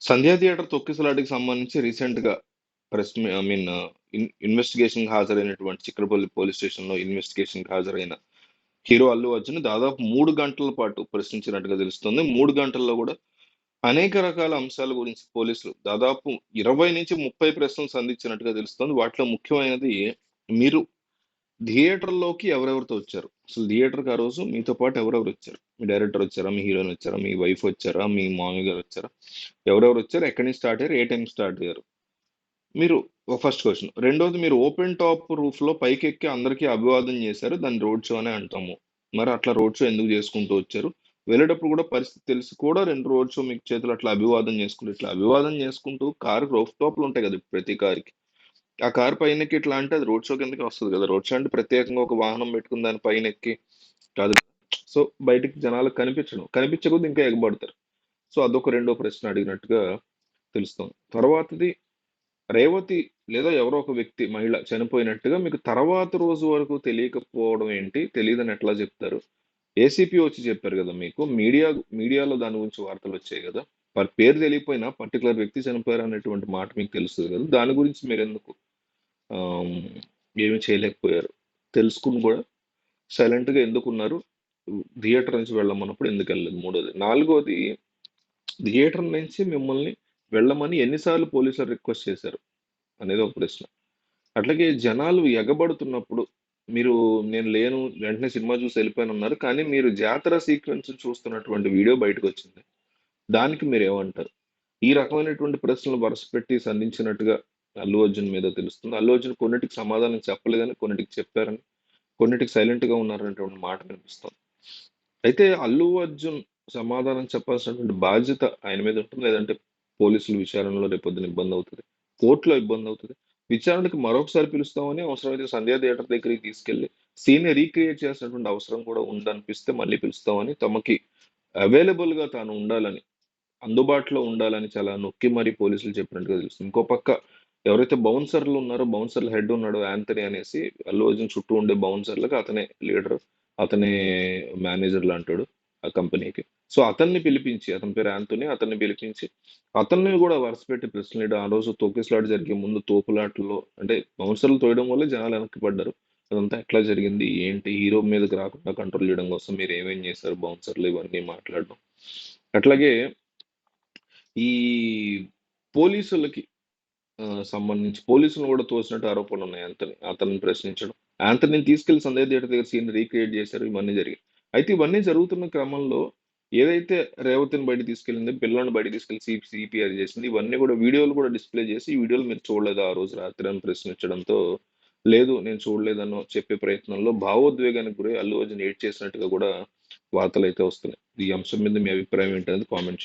సంధ్యా theatre తొక్కిసలాటకి సంబంధించి రీసెంట్‌గా I mean ఇన్వెస్టిగేషన్‌కి హాజరైనటువంటి Chikkadpally police స్టేషన్‌లో ఇన్వెస్టిగేషన్‌కి హాజరైన హీరో అల్లు అర్జున్ దాదాపు 3 గంటల పాటు ప్రశ్నించినట్టుగా తెలుస్తుంది. 3 గంటల్లో కూడా అనేక రకాల అంశాల గురించి పోలీసులు దాదాపు 20-30 ప్రశ్నలు సంధించినట్టుగా తెలుస్తుంది. వాటిలో ముఖ్యమైనది మీరు థియేటర్‌లోకి ఎవరెవరితో వచ్చారు? అసలు థియేటర్‌కి ఆ రోజు మీతో పాటు ఎవరెవరు వచ్చారు? మీ డైరెక్టర్ వచ్చారా? మీ హీరోయిన్ వచ్చారా? మీ వైఫ్ వచ్చారా? మీ మామయ్య గారు వచ్చారా? ఎవరెవరు వచ్చారు? ఎక్కడి నుంచి స్టార్ట్ అయ్యారు? ఏ టైంకి స్టార్ట్ అయ్యారు? మీరు ఫస్ట్ క్వెషన్. రెండోది మీరు ఓపెన్ టాప్ రూఫ్‌లో పైకెక్కి అందరికీ అభివాదం చేశారు. దాన్ని రోడ్ షో అనే అంటాము. మరి అట్లా రోడ్ షో ఎందుకు చేసుకుంటూ వచ్చారు? వెళ్ళేటప్పుడు కూడా పరిస్థితి తెలిసి కూడా 2 రోడ్ షో మీకు చేతులు అట్లా అభివాదం చేసుకుంటూ, ఇట్లా అభివాదం చేసుకుంటూ కారు రూఫ్ టాప్‌లు ఉంటాయి కదా! ప్రతి కార్‌కి. ఆ కారు పైనెక్కి ఇట్లా అంటే అది రోడ్ షో కిందకే వస్తది కదా! రోడ్ షో అంటే ప్రత్యేకంగా ఒక వాహనం పెట్టుకొని దాని పైనెక్కి కాదు. సో, బయటికి జనాలకు కనిపించడం. కనిపించే కొద్దీ ఇంకా ఎగబడతారు. సో, అదొక రెండో ప్రశ్న అడిగినట్టుగా తెలుస్తుంది. తర్వాతది రేవతి లేదా ఎవరో ఒక వ్యక్తి మహిళ చనిపోయినట్టుగా మీకు తర్వాత రోజు వరకు తెలియకపోవడం ఏంటి? తెలీదని ఎట్లా చెప్తారు? ఏసీపీ వచ్చి చెప్పారు గదా మీకు. మీడియాలో దాని గురించి వార్తలొచ్చాయి గదా! వారి పేరు తెలియకపోయినా పర్టిక్యులర్ వ్యక్తి చనిపోయారనేటువంటి మాట మీకు తెలుస్తది గదా! దాని గురించి మీరెందుకు ఆహ్, ఏమి చేయలేకపోయారు? తెలుసుకొని గూడా సైలెంట్‌గా ఎందుకున్నారు? థియేటర్ నుంచి వెళ్ళమన్నప్పుడు ఎందుకెళ్ళలేదు? మూడోది. నాలుగోది థియేటర్ నుంచి మిమ్మల్ని వెళ్ళమని ఎన్ని సార్లు పోలీసులు రిక్వెస్ట్ చేశారు? అనేది ఒక ప్రశ్న. అట్లాగే జనాలు ఎగబడుతున్నప్పుడు మీరు నేను లేను, వెంటనే సినిమా చూసి ఎళ్ళిపోయానన్నారు. కానీ మీరు జాతర సీక్వెన్స్ చూస్తున్నటువంటి వీడియో బయటకొచ్చింది. దానికి మీరేమంటారు? ఈ రకమైనటువంటి ప్రశ్నలు వరుసపెట్టి సంధించినట్టుగా అల్లు అర్జున్ మీద తెలుస్తుంది. అల్లు అర్జున్ కొన్నిటికి సమాధానం చెప్పలేదని, కొన్నిటికి చెప్పారని, కొన్నిటికి సైలెంట్‌గా ఉన్నారనేటువంటి మాట వినిపిస్తోంది. అయితే అల్లు అర్జున్ సమాధానం చెప్పాల్సినటువంటి బాధ్యత ఆయన మీద ఉంటుంది. లేదంటే పోలీసుల విచారణలో రేపొద్దున ఇబ్బందవుతది. కోర్టులో ఇబ్బందవుతది. విచారణకు మరొకసారి పిలుస్తామని అవసరమైతే సంధ్యా థియేటర్ దగ్గరికి తీసుకెళ్ళి సీన్‌ని రీక్రియేట్ చేయాల్సినటువంటి అవసరం కూడా ఉందనిపిస్తే మళ్ళీ పిలుస్తామని తమకి అవైలబుల్‌గా తాను ఉండాలని, అందుబాటులో ఉండాలని చాలా నొక్కి మరీ పోలీసులు చెప్పినట్టుగా తెలుస్తుంది. ఇంకో పక్క ఎవరైతే బౌన్సర్‌లు ఉన్నారో, బౌన్సర్‌ల హెడ్ ఉన్నాడో యాంథనీ అనేసి అల్లు అర్జున్ చుట్టూ ఉండే బౌన్సర్‌లకి అతనే లీడరు. అతనే మేనేజర్ లాంటోడు ఆ కంపెనీకి. సో, అతన్ని పిలిపించి అతని పేరు యాంథోనీ. అతన్ని పిలిపించి అతన్ని గూడా వరుసపెట్టి ప్రశ్నలేయడం. ఆ రోజు తొక్కిసలాట జరిగే ముందు తోపులాటల్లో అంటే బౌన్సర్‌లు తోయడం వల్లే జనాలు వెనక్కి పడ్డారు. అదంతా ఎట్లా జరిగింది? ఏంటి? హీరో మీదకి రాకుండా కంట్రోల్ చేయడం కోసం మీరేమేం చేశారు బౌన్సర్‌లు ఇవన్నీ మాట్లాడడం. అట్లాగే ఈ పోలీసులకి సంబంధించి పోలీసులను గూడా తోసినట్టు ఆరోపణలున్నాయి అతన్ని ప్రశ్నించడం. యాంథనీని తీసుకెళ్ళి సంజయ్ థియేటర్ దగ్గర సీన్ రీక్రియేట్ చేశారు. ఇవన్నీ జరిగాయి. అయితే ఇవన్నీ జరుగుతున్న క్రమంలో ఏదైతే రేవతిని బయటికి తీసుకెళ్ళింది, పిల్లోడిని బయటికి తీసుకెళ్ళి సీపీఆర్ చేసింది. ఇవన్నీ గూడా వీడియోలు గూడా డిస్‌ప్లే చేసి, ఈ వీడియోలు మీరు చూడలేదా ఆ రోజు రాత్రి అని ప్రశ్నించడంతో, లేదు నేను చూడలేదనో చెప్పే ప్రయత్నంలో భావోద్వేగానికి గురై అల్లు అర్జున్ ఏడ్చేసినట్టుగా గూడా వార్తలైతే వస్తున్నాయి. ఈ అంశం మీద మీ అభిప్రాయం ఏంటనేది కామెంట్